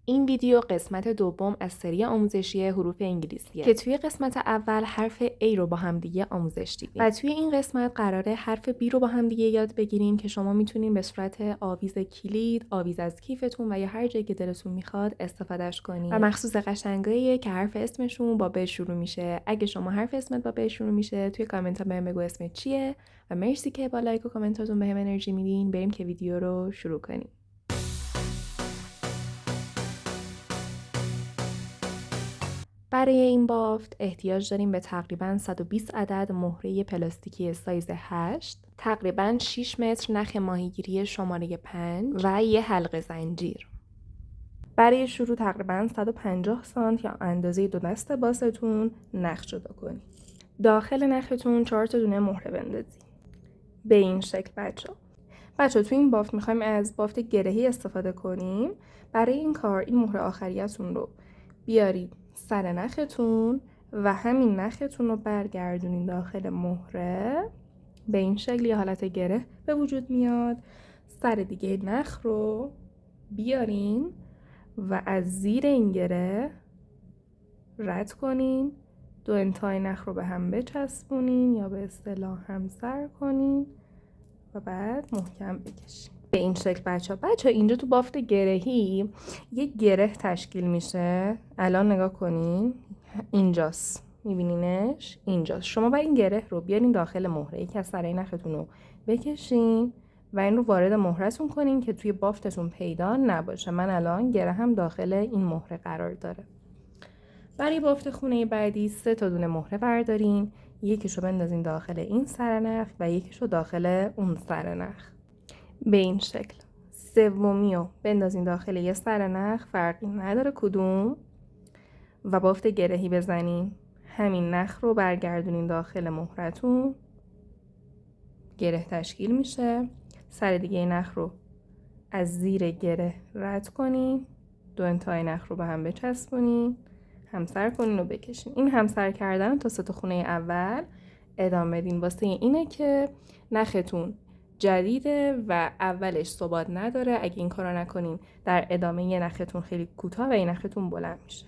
این ویدیو قسمت دوم از سری آموزشی حروف انگلیسیه که توی قسمت اول حرف A رو با هم دیگه آموزش دیدیم و توی این قسمت قراره حرف B رو با هم دیگه یاد بگیریم که شما میتونین به صورت آویز کلید، آویز از کیفتون و یا هر جایی که دلتون میخواد استفادهش کنین و مخصوص قشنگاییه که حرف اسمشون با ب شروع میشه. اگه شما حرف اسمت با ب شروع میشه توی کامنت ها بهم بگو اسمت چیه و مرسی که با لایک و کامنتاتون بهم انرژی میدین. بریم که ویدیو رو شروع کنیم. برای این بافت احتیاج داریم به تقریباً 120 عدد مهره پلاستیکی سایز 8، تقریباً 6 متر نخ ماهیگیری شماره 5 و یه حلقه زنجیر. برای شروع تقریباً 150 سانت یا اندازه 2 دست باستون نخ جدا کنید. داخل نختون 4 تا دونه مهره بندازید. به این شکل بچه تو این بافت میخوایم از بافت گرهی استفاده کنیم. برای این کار این مهره آخریتون رو بیارید سر نختون و همین نختون رو برگردونین داخل مهره. به این شکل یه حالت گره به وجود میاد. سر دیگه نخ رو بیارین و از زیر این گره رد کنین. دو انتهای نخ رو به هم بچسبونین یا به اصطلاح همسر کنین و بعد محکم بکشین. به این شکل بچه اینجا تو بافت گرهی یه گره تشکیل میشه. الان نگاه کنین اینجاست، میبینینش؟ اینجاست. شما باید این گره رو بیارین داخل مهره، یکی از سرای نختون رو بکشین و این رو وارد مهرهتون کنین که توی بافتتون پیدا نباشه. من الان گره هم داخل این مهره قرار داره. برای بافت خونه بعدی 3 تا دونه مهره بردارین، یکیشو بندازین داخل این سرنخ و یکیشو داخل اون سرنخ. به این شکل. سومیو بندازین داخل یه سرنخ، فرقی نداره کدوم، و بافت گرهی بزنین. همین نخ رو برگردونین داخل مهرتون، گره تشکیل میشه. سر دیگه نخ رو از زیر گره رد کنین، دو انتهای نخ رو به هم بچسبونین، همسر کنین و بکشین. این همسر کردن تا 3 تا خونه اول ادامه بدین. واسه اینه که نختون جدیده و اولش ثبات نداره. اگه این کارو نکنین در ادامه یه نختون خیلی کوتاه و این نختون بلند میشه.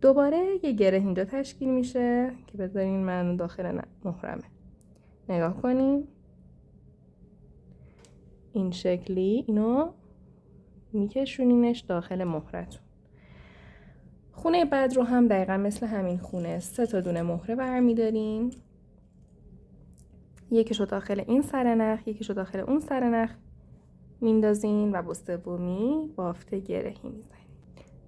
دوباره یه گره اینجا تشکیل میشه که بذارین من داخل مهرمه. نگاه کنین این شکلی اینو میکشونینش داخل مهرتون. خونه بعد رو هم دقیقا مثل همین خونه 3 تا دونه مهره برمیدارین، یکیشو داخل این سرنخ یکیشو داخل اون سرنخ میندازین و با سومی بافت گرهی میزنین.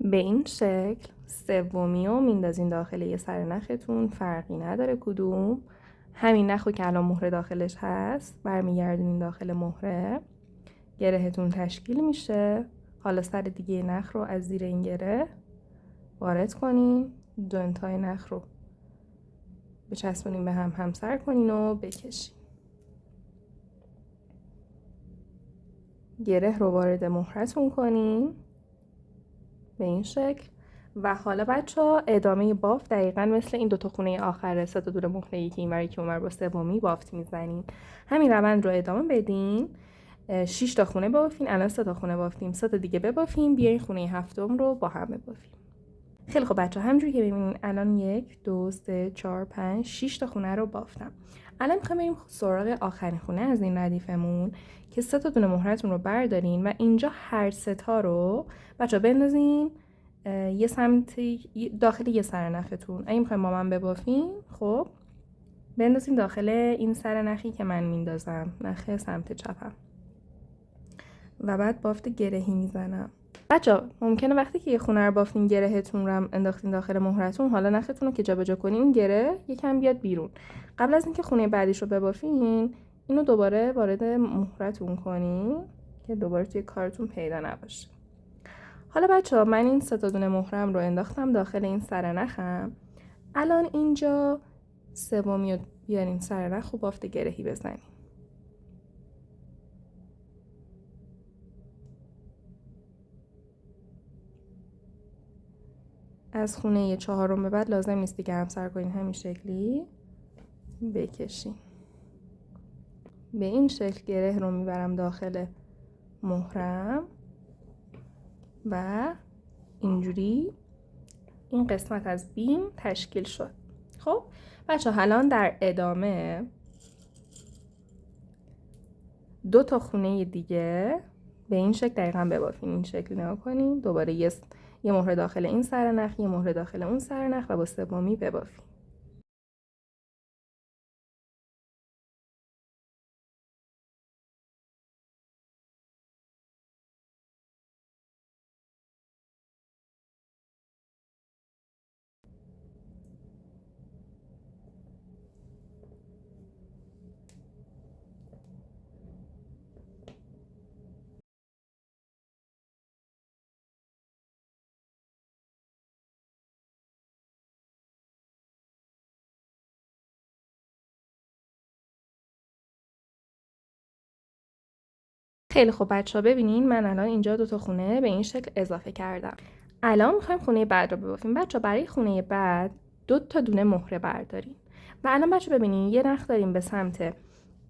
به این شکل سومی رو میندازین داخل یه سرنختون، فرقی نداره کدوم. همین نخو که الان مهره داخلش هست برمیگردونین داخل مهره، گرهتون تشکیل میشه. حالا سر دیگه نخ رو از زیر این گره وارد کنین، دو انتهای نخ رو بچسبونین به هم همسر کنین و بکشین. گره رو وارد مهرتون کنین به این شکل. و حالا بچه‌ها ادامه بافت دقیقاً مثل این 2 تا خونه آخره، 3 تا دونه مهره یکی اینور یکی اونور با سومی بافت میزنین. همین روند رو ادامه بدین. 6 تا خونه بافین، الان 3 تا خونه بافتیم، 3 تا دیگه ببافیم، بیاین خونه هفتم رو با هم ببافیم. خیلی خب بچه‌ها همونجوری که ببینین الان 1 2 3 4 5 6 تا خونه رو بافتم. الان می‌خوایم بریم سراغ آخرین خونه از این ردیفمون که 3 تا دونه مهرتون رو بردارین و اینجا هر 3 تا رو بچه‌ها بندازین یه سمت داخل یه سرنختون. اگه می‌خوایم با من ببافین خب بندازین داخل این سرنخی که من میندازم، نخ سمت چپم، و بعد بافت گرهی میزنم. بچه‌ها ممکنه وقتی که یه خونه رو بافتین گرهتون رو انداختین داخل مهرتون، حالا نختون رو که جابجا کنین این گره یکم بیاد بیرون. قبل از اینکه خونه بعدیش رو ببافین اینو دوباره وارد مهرتون کنین که دوباره توی کارتون پیدا نباشه. حالا بچه‌ها من این 3 تا دونه مهرم رو انداختم داخل این سرنخم. الان اینجا سومی رو بیارین سرنخ و بافت گرهی بزنین. از خونه 4 به بعد لازم نیست دیگه همسر کنین، همین شکلی بکشین. به این شکل گره رو میبرم داخل مهرم و اینجوری این قسمت از بیم تشکیل شد. خب بچه الان در ادامه 2 تا خونه دیگه به این شکل دقیقا ببافیم. این شکل نگاه کنین. دوباره یه مهره داخل این سرنخ، یه مهره داخل اون سرنخ و با سومی ببافیم. خیلی خوب بچه ها، ببینین من الان اینجا 2 تا خونه به این شکل اضافه کردم. الان میخوایم خونه بعد رو ببافیم. بچه ها برای خونه بعد 2 تا دونه مهره برداریم و الان بچه ها ببینین یه نخ داریم به سمت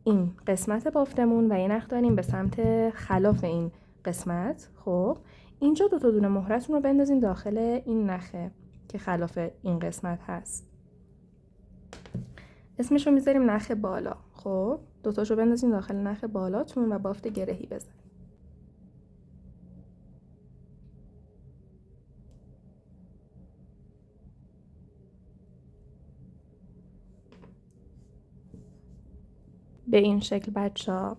این قسمت بافتمون و یه نخ داریم به سمت خلاف این قسمت. خب اینجا 2 تا دونه مهرتون رو بندازین داخل این نخه که خلاف این قسمت هست. اسمش رو میذاریم نخ بالا. خب 2 تاشو بندازین داخل نخ بالاتون و بافت گرهی بزنید. به این شکل بچه‌ها.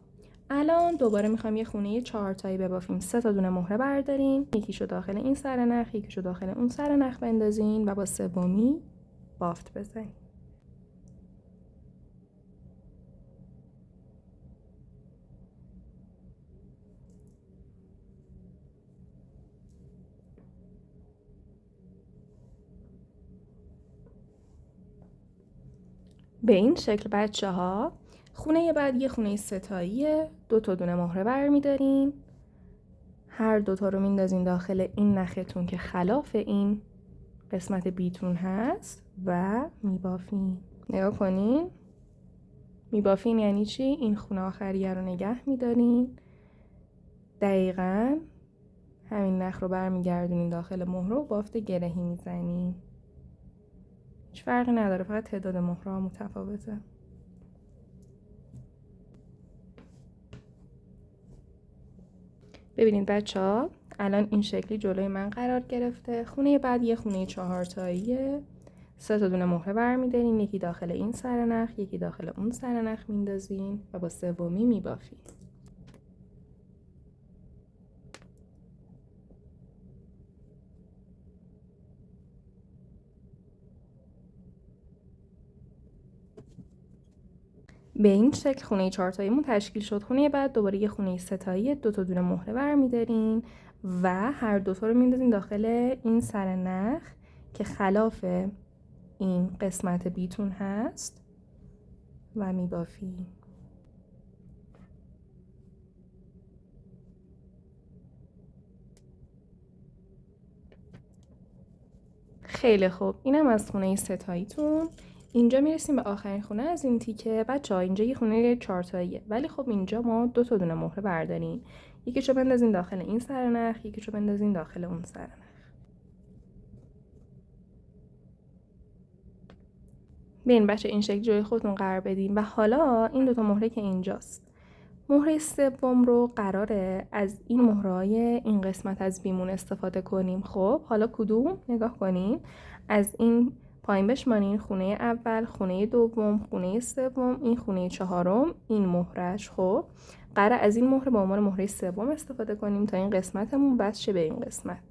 الان دوباره میخوایم یه خونه 4 تایی ببافیم. 3 تا دونه مهره بردارین، یکیشو داخل این سرنخ، یکیشو داخل اون سرنخ بندازین و با سومی بافت بزنین. به این شکل بچه‌ها. خونه بعد یه خونه 3 تاییه. 2 تا دونه مهره برمی‌دارین. هر 2 تا رو میندازین داخل این نختون که خلاف این قسمت بیتون هست و میبافین. نگاه کنین. میبافین یعنی چی؟ این خونه آخریه رو نگه میدارین. دقیقاً همین نخ رو برمیگردونین داخل مهره و بافت گرهی میزنین. هیچ فرقی نداره، فقط تعداد مهره ها متفاوته. ببینید بچه ها، الان این شکلی جلوی من قرار گرفته. خونه بعد یه خونه 4 تاییه. 3 تا دونه مهره برمیدارین، یکی داخل این سرنخ، یکی داخل اون سرنخ میندازین و با سومی میبافین. به این شکل خونه 4 تاییمون تشکیل شد. خونه بعد دوباره یه خونه 3 تایی، 2 تا دونه مهره برمیدارین و هر 2 تا رو میندازین داخل این سرنخ که خلاف این قسمت بیتون هست و میبافین. خیلی خوب، اینم از خونه 3 تاییتون. اینجا میرسیم به آخرین خونه از این تیکه. بچه‌ها اینجا یه خونه 4 تاییه، ولی خب اینجا ما 2 تا دونه مهره بردارین. یکیشو بندازین داخل این سرنخ، یکیشو بندازین داخل اون سرنخ. ببین بچه این شکل جای خودتون قرار بدین و حالا این 2 تا مهره که اینجاست، مهره سوم رو قراره از این مهره‌های این قسمت از بیمون استفاده کنیم. خب حالا کدوم؟ نگاه کنین. از این پایین بشمارین. خونه اول، خونه دوم، خونه سوم، این خونه چهارم، این مهرهش. خب قراره از این مهره به عنوان مهره سوم استفاده کنیم تا این قسمتمون بس شه به این قسمت.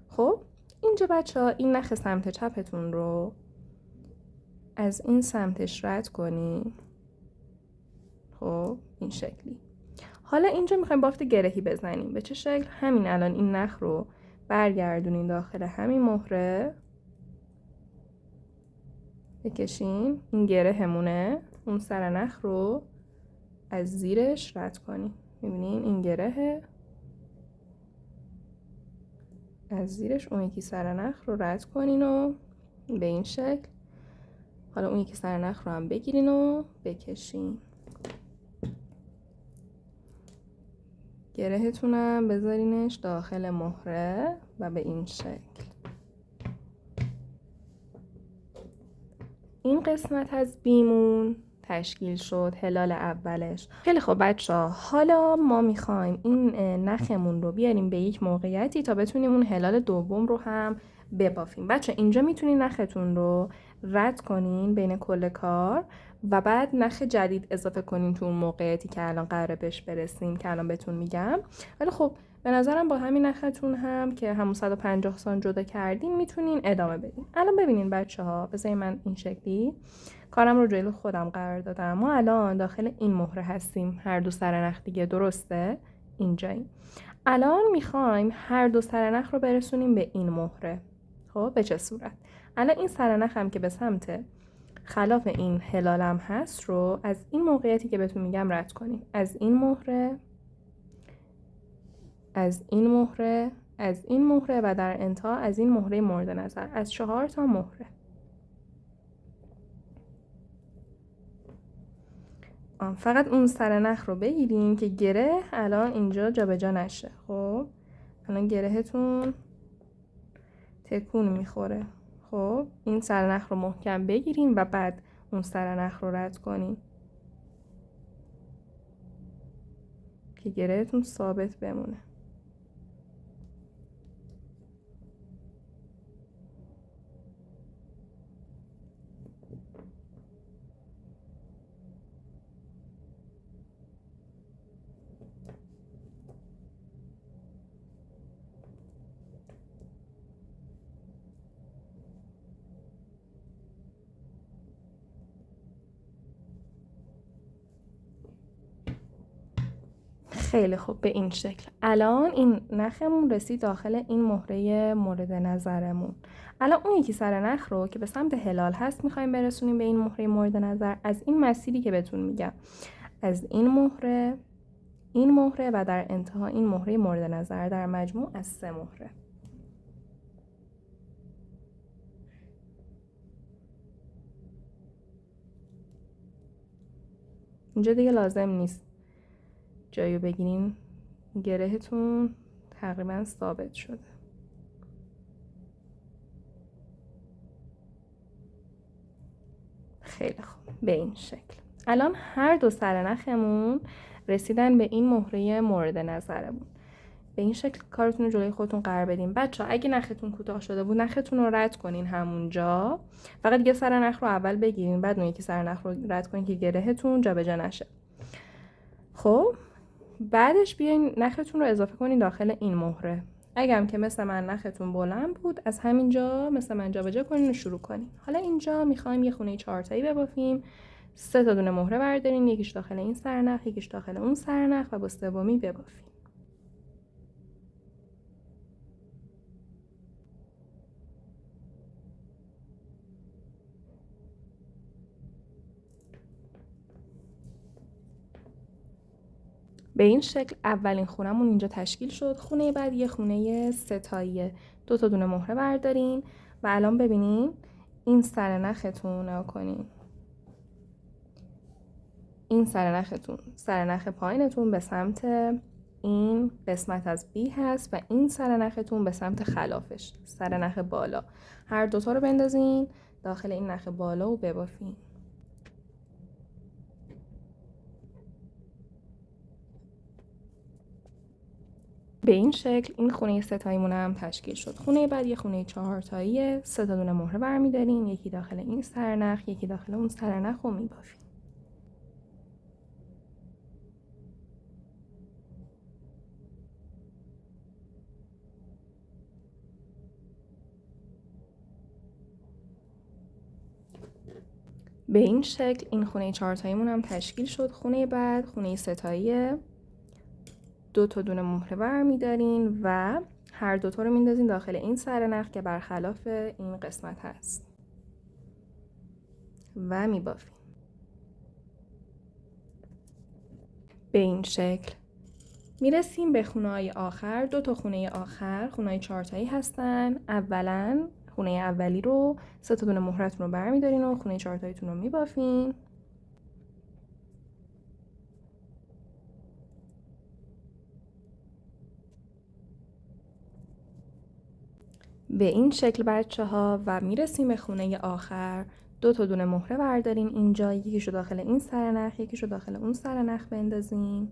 خب اینجا بچه‌ها این نخ سمت چپتون رو از این سمتش رد کنین. خب این شکلی. حالا اینجا میخوایم بافت گرهی بزنیم. به چه شکل؟ همین الان این نخ رو برگردونین داخل همین مهره، بکشین. این گرهمونه. اون سر نخ رو از زیرش رد کنین. میبینین این گرهه، از زیرش اون یکی سر نخ رو رد کنین و به این شکل. حالا اون یکی سر نخ رو هم بگیرین و بکشین. گرهتونم بذارینش داخل مهره و به این شکل. این قسمت از بیمون تشکیل شد، هلال اولش. خیلی خوب بچه‌ها، حالا ما میخوایم این نخمون رو بیاریم به یک موقعیتی تا بتونیم اون هلال دوم رو هم ببافیم. بچه اینجا میتونین نختون رو رد کنین بین کل کار و بعد نخ جدید اضافه کنین تو اون موقعیتی که الان قراره بهش برسیم که الان بهتون میگم. ولی خب به نظرم با همین نختون هم که همون 150 سانت جدا کردیم میتونین ادامه بدین. الان ببینین بچه‌ها، بذارین من این شکلی کارم رو جلو خودم قرار دادم. ما الان داخل این مهره هستیم، هر دو سرنخ دیگه، درسته؟ اینجاییم. الان میخوایم هر دو سرنخ رو برسونیم به این مهره. خب به چه صورت؟ الان این سرنخ هم که به سمت خلاف این هلالم هست رو از این موقعیتی که بهتون میگم رد کنیم. از این مهره، از این مهره، از این مهره و در انتها از این مهره مورد نظر، از 4 تا مهره. فقط اون سرنخ رو بگیرین که گره الان اینجا جابجا نشه. خب الان گرهتون تکون میخوره. خب این سرنخ رو محکم بگیرین و بعد اون سرنخ رو رد کنین که گرهتون ثابت بمونه. خیلی خوب، به این شکل. الان این نخمون رسید داخل این مهره مورد نظرمون. الان اون یکی سرنخ رو که به سمت هلال هست میخوایم برسونیم به این مهره مورد نظر از این مسیری که بهتون میگم، از این مهره و در انتها این مهره مورد نظر، در مجموع از 3 مهره. اینجا دیگه لازم نیست جایو بگیرین، گرهتون تقریبا ثابت شده. خیلی خوب، به این شکل. الان هر دو سرنخمون رسیدن به این مهره مورد نظرمون. به این شکل کارتون رو جلوی خودتون قرار بدین. بچه‌ها اگه نختون کوتاه شده بود نختون رو رد کنین همونجا. فقط یه سرنخ رو اول بگیرین، بعد اون یکی سرنخ رو رد کنین که گرهتون جابجا نشه. خب بعدش بیاین نختون رو اضافه کنین داخل این مهره. اگرم که مثل من نختون بلند بود، از همینجا مثل من جابجا کنین و شروع کنین. حالا اینجا میخوایم یه خونه 4 تایی ببافیم. 3 تا دونه مهره بردارین، یکیش داخل این سرنخ، یکیش داخل اون سرنخ و با سومی ببافین. به این شکل اولین خونمون اینجا تشکیل شد. خونه بعد یه خونه 3 تاییه. 2 تا دونه مهره بردارین و الان ببینین این سرنختون رو کنین. این سرنخ پایینتون به سمت این قسمت از B هست و این سرنختون به سمت خلافش، سرنخ بالا. هر دوتا رو بندازین داخل این نخ بالا و ببافین. به این شکل این خونه 3 تاییمون هم تشکیل شد. خونه بعد یه خونه 4 تاییه. 3 تا دونه مهره برمی‌دارین، یکی داخل این سرنخ، یکی داخل اون سرنخ رو میبافین. به این شکل این خونه 4 تاییمون هم تشکیل شد. خونه بعد خونه 3 تاییه. 2 تا دونه مهره برمی‌دارین و هر دوتا رو میندازین داخل این سرنخ که برخلاف این قسمت هست و میبافین. به این شکل میرسیم به خونه‌های آخر. 2 تا خونه آخر خونه‌های 4 تایی هستن. اولا خونه اولی رو 3 تا دونه مهرتون رو برمی‌دارین و خونه 4 تاییتون رو میبافین. به این شکل بچه ها و میرسیم به خونه آخر. 2 تا دونه مهره برداریم اینجا، یکیشو داخل این سرنخ، یکیشو داخل اون سرنخ بندازیم.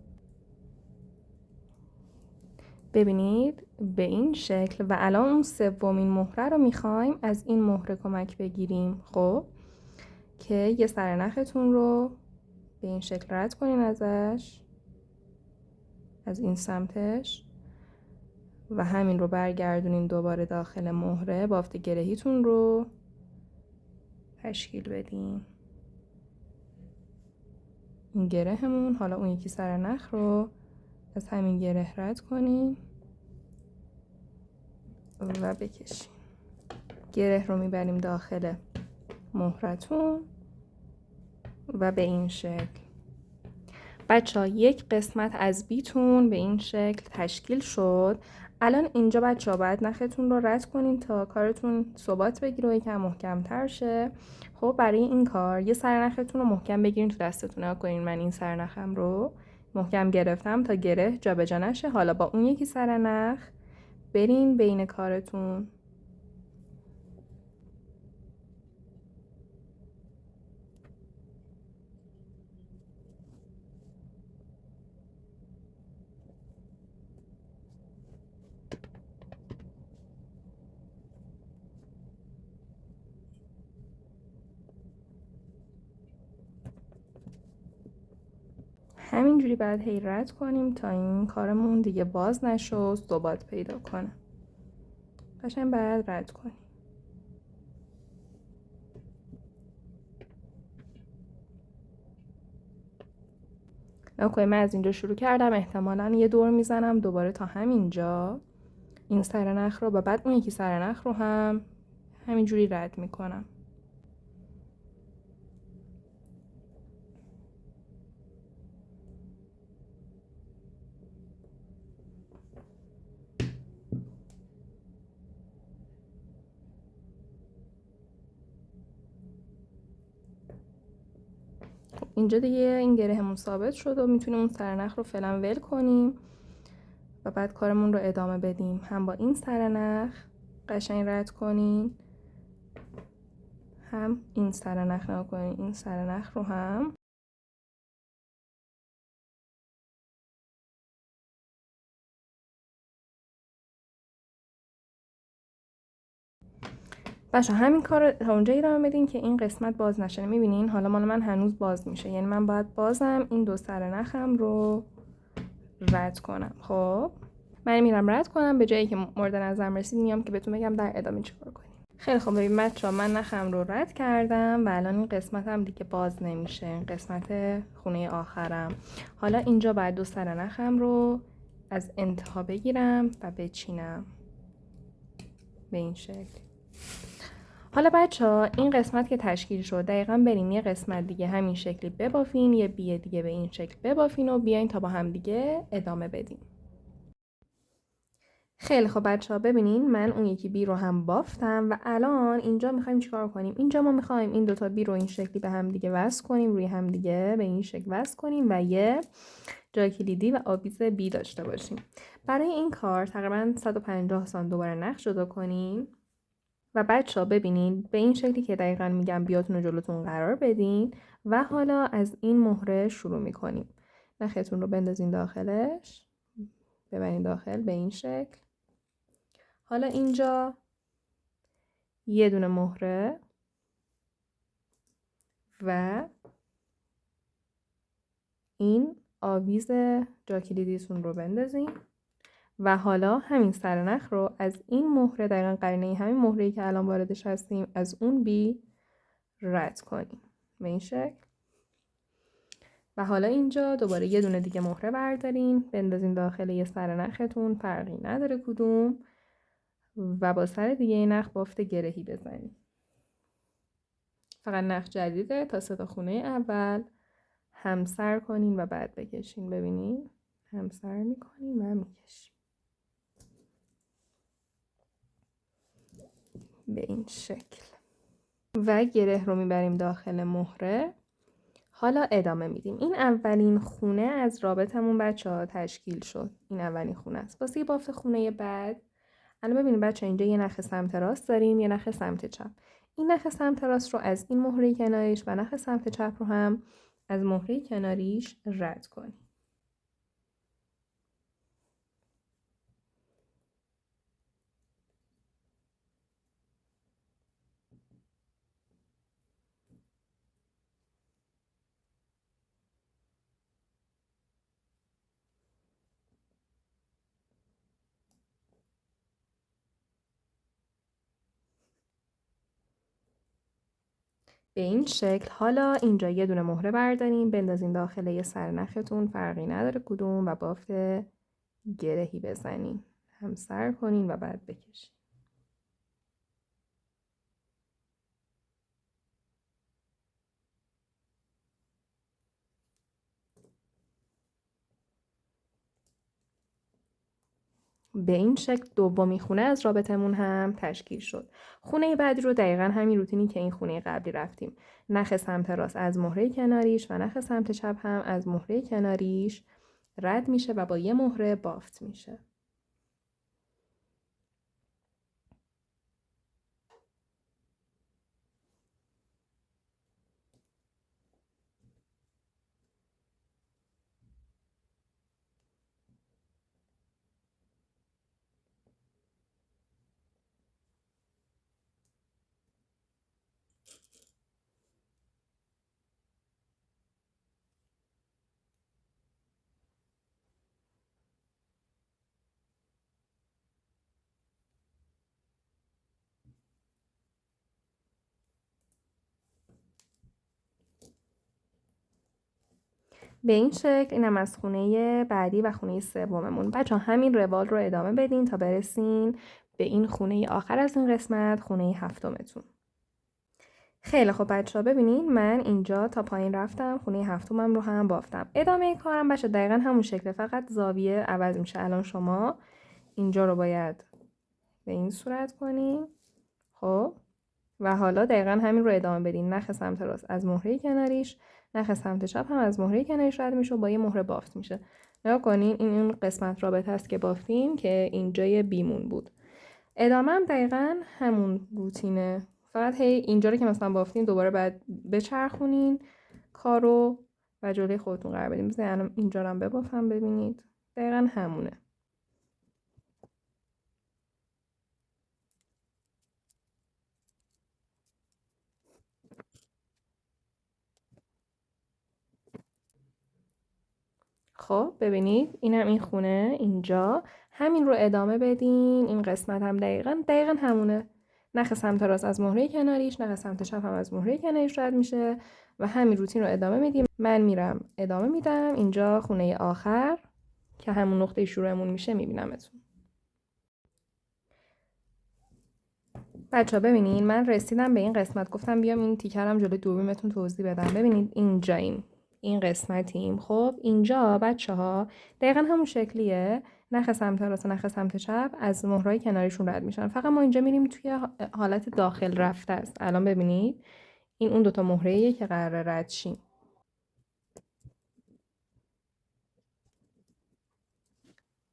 ببینید به این شکل. و الان اون سومین مهره رو میخوایم از این مهره کمک بگیریم. خب که یه سرنختون رو به این شکل رد کنین ازش، از این سمتش، و همین رو برگردونین دوباره داخل مهره. بافت گرهیتون رو تشکیل بدین. این گرهمون، حالا اون یکی سرنخ رو از همین گره رد کنین و بکشین. گره رو میبریم داخل مهرتون و به این شکل. بچه ها یک قسمت از بیتون به این شکل تشکیل شد. الان اینجا بچه ها باید نختون رو رد کنین تا کارتون ثبات بگیره و یکم محکم تر شه. خب برای این کار یه سرنختون رو محکم بگیرین تو دستتون. نگاه کنین من این سرنخم رو محکم گرفتم تا گره جابجا نشه. حالا با اون یکی سرنخ برین بین کارتون. همینجوری باید هی رد کنیم تا این کارمون دیگه باز نشه و ثبات پیدا کنه. قشنگ باید رد کنیم. اوکی، من از اینجا شروع کردم، احتمالاً یه دور میزنم دوباره تا همینجا این سرنخ رو، و بعد اون یکی سرنخ رو هم همینجوری رد میکنم. اینجا دیگه این گرهمون ثابت شد و میتونیم اون سرنخ رو فعلا ول کنیم و بعد کارمون رو ادامه بدیم. هم با این سرنخ قشنگ رد کنین، هم این سرنخ نکنین، این سرنخ رو هم. بچه همین کار رو تا اونجا ادامه بدین که این قسمت باز نشه. میبینین حالا مال من هنوز باز میشه، یعنی من باید بازم این 2 سرنخم رو رد کنم. خب من میرم رد کنم، به جایی که مورد نظرم رسید میام که بهتون بگم در ادامه چیکار کنیم. خیلی خوب، ببین بچه‌ها من نخم رو رد کردم و الان این قسمت هم دیگه باز نمیشه، این قسمت خونه آخرم. حالا اینجا باید 2 سرنخم رو از انتها بگیرم و بچینم به این شکل. حالا بچه‌ها این قسمت که تشکیل شد دقیقاً برین یه قسمت دیگه همین شکلی ببافین، یه بی دیگه به این شکل ببافین و بیاین تا با هم دیگه ادامه بدیم. خیلی خب بچه‌ها ببینین من اون یکی بی رو هم بافتم و الان اینجا می‌خوایم چیکار کنیم؟ اینجا ما می‌خوایم این 2 تا بی رو این شکلی به هم دیگه وصل کنیم، روی هم دیگه به این شکل وصل کنیم و یه جای کلیدی و آویز بی داشته باشیم. برای این کار تقریباً 150 سانت دوباره نخ جدا کنین و بچه‌ها ببینین به این شکلی که دقیقاً میگم بیاتون رو جلوتون قرار بدین و حالا از این مهره شروع می‌کنیم. نختون رو بندازین داخلش، ببرین داخل به این شکل. حالا اینجا یه دونه مهره و این آویز جاکلیدیتون رو بندازین و حالا همین سرنخ رو از این مهره، دقیقاً قرینه همین مهره‌ای که الان واردش هستیم، از اون بی رد کنیم به این شکل. و حالا اینجا دوباره یه دونه دیگه مهره بردارین بندازین داخل یه سرنختون، فرقی نداره کدوم، و با سر دیگه نخ بافت گرهی بزنین. فقط نخ جدیده تا 3 تا خونه اول همسر کنین و بعد بکشین. ببینین همسر میکنین و میکشین به این شکل و گره رو میبریم داخل مهره. حالا ادامه میدیم. این اولین خونه از رابطمون بچه‌ها تشکیل شد. این اولین خونه است. واسه بافت خونه بعد الان ببینید بچه اینجا یه نخ سمت راست داریم، یه نخ سمت چپ. این نخ سمت راست رو از این مهره کناریش و نخ سمت چپ رو هم از مهره کناریش رد کنیم. به این شکل حالا اینجا یه دونه مهره برداریم بندازیم داخل یه سرنختون، فرقی نداره کدوم، و بافت گرهی بزنیم، همسر کنین و بعد بکشین. به این شکل دومی خونه از رابطمون هم تشکیل شد. خونه بعدی رو دقیقا همین روتینی که این خونه قبلی رفتیم. نخ سمت راست از مهره کناریش و نخ سمت چپ هم از مهره کناریش رد میشه و با یه مهره بافت میشه. به این شکل اینم از خونه بعدی و خونه سوممون. بچه‌ها همین روال رو ادامه بدین تا برسین به این خونه آخر از این قسمت، خونه هفتمتون. خیلی خب بچه‌ها ببینین من اینجا تا پایین رفتم، خونه هفتمم رو هم بافتم. ادامه کارم بچه دقیقا همون شکله، فقط زاویه عوض میشه. الان شما اینجا رو باید به این صورت کنین. خب و حالا دقیقا همین رو ادامه بدین. نخ سمت راست از مهره کناریش، نخ سمت چپ هم از مهره کناریش رد میشه و با یه مهره بافت میشه. نگاه کنین این اون قسمت رابطه است که بافتیم که اینجای بیمون بود. ادامه هم دقیقا همون روتینه، فقط هی اینجا رو که مثلا بافتین دوباره بعد بچرخونین کارو و جلوی خودتون قرار بدین. مثلا اینجا رو هم ببافم ببینید دقیقا همونه. خب ببینید اینم این خونه اینجا، همین رو ادامه بدین. این قسمت هم دقیقا همونه. نخ سمت راست از مهره کناریش، نخ سمت چپ هم از مهره کناریش رد میشه و همین روتین رو ادامه میدیم. من میرم ادامه میدم اینجا خونه آخر که همون نقطه شروعمون میشه. میبینمتون بچه ها. ببینین من رسیدم به این قسمت، گفتم بیام این تیکرم جلوی دوربینتون توضیح بدم. ببینید اینجاییم، این قسمتیم. خب اینجا بچه ها دقیقا همون شکلیه. نخ سمت راست و نخ سمت چپ از مهرهای کناریشون رد میشن، فقط ما اینجا میریم توی حالت داخل رفته است. الان ببینید این اون دوتا مهرهیه که قراره رد شیم.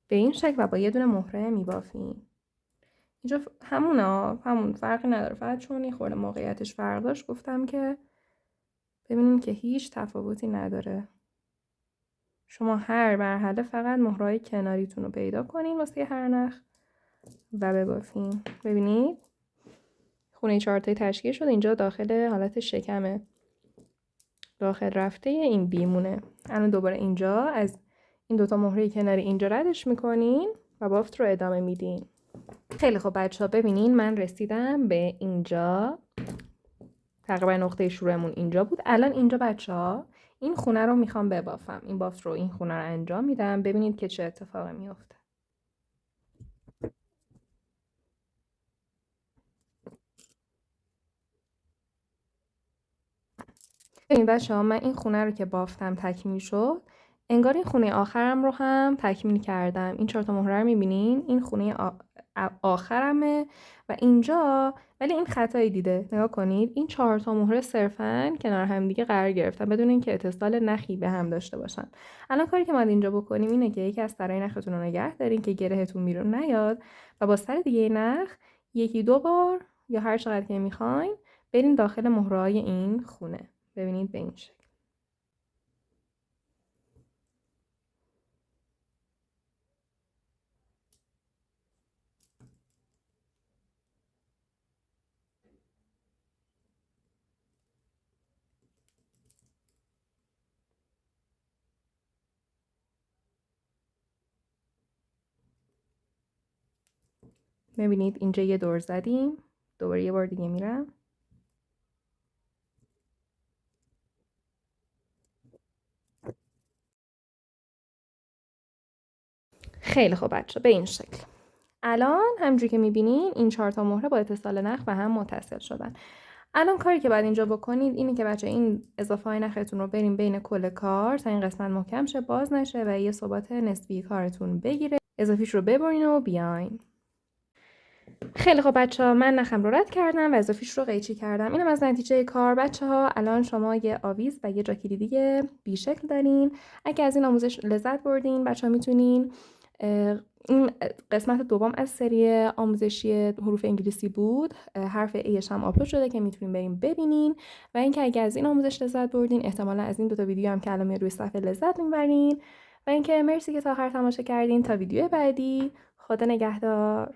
به این شکل و با یه دونه مهره میبافیم. اینجا همون فرقی نداره، فقط چون این خورده موقعیتش فرق داشت گفتم که ببینیم که هیچ تفاوتی نداره. شما هر مرحله فقط مهرهای کناریتون رو پیدا کنین واسه هر نخ و ببافین. ببینید خونه چارتایی تشکیل شده. اینجا داخل حالت شکمه، داخل رفته این بیمونه. الان دوباره اینجا از این دوتا مهره کناری اینجا ردش میکنین و بافت رو ادامه میدین. خیلی خب بچه ها ببینین من رسیدم به اینجا، تقریبا نقطه شروعمون اینجا بود. الان اینجا بچه ها این خونه رو میخوام ببافم. این بافت رو این خونه رو انجام میدم، ببینید که چه اتفاقی میفته. ببین بچه ها من این خونه رو که بافتم تکمیل شد، انگار این خونه آخرم رو هم تکمیل کردم. این 4 تا مهره رو میبینین، این خونه آخرمه و اینجا ولی این خطایی دیده. نگاه کنید این 4 تا مهره صرفاً کنار هم دیگه قرار گرفتن بدون اینکه اتصال نخی به هم داشته باشن. الان کاری که ما اینجا بکنیم اینه که یکی از سرای نختون رو نگه دارین که گرهتون بیرون نیاد و با سر دیگه نخ 1-2 بار یا هر چقدر که میخواین برین داخل مهره‌های این خونه. ببینید به این شکل. ببینید اینجا یه دور زدیم، دوباره یه بار دیگه میرم. خیلی خوب بچه به این شکل. الان همونجوری که میبینین این 4 تا مهره با اتصال نخ به هم متصل شدن. الان کاری که باید اینجا بکنید اینه که بچه این اضافه های نختون رو بریم بین کل کار تا این قسمت محکم شه، باز نشه و یه ثبات نسبی کارتون بگیره. اضافیش رو ببرین و بیاین. خیلی خب بچه‌ها من نخم رو رد کردم و اضافیش رو قیچی کردم. اینم از نتیجه کار بچه‌ها. الان شما یه آویز و یه جاکیلی دیگه بیشکل دارین. اگه از این آموزش لذت بردین بچه‌ها میتونین این قسمت دوم از سری آموزشی حروف انگلیسی بود. حرف ایش هم آپلود شده که میتونین بریم ببینین و اینکه اگه از این آموزش لذت بردین احتمالاً از این 2 تا ویدیو هم که الان روی صفحه لذت میبرین و اینکه مرسی که تا آخر تماشا کردین. تا ویدیو بعدی خدا نگهدار.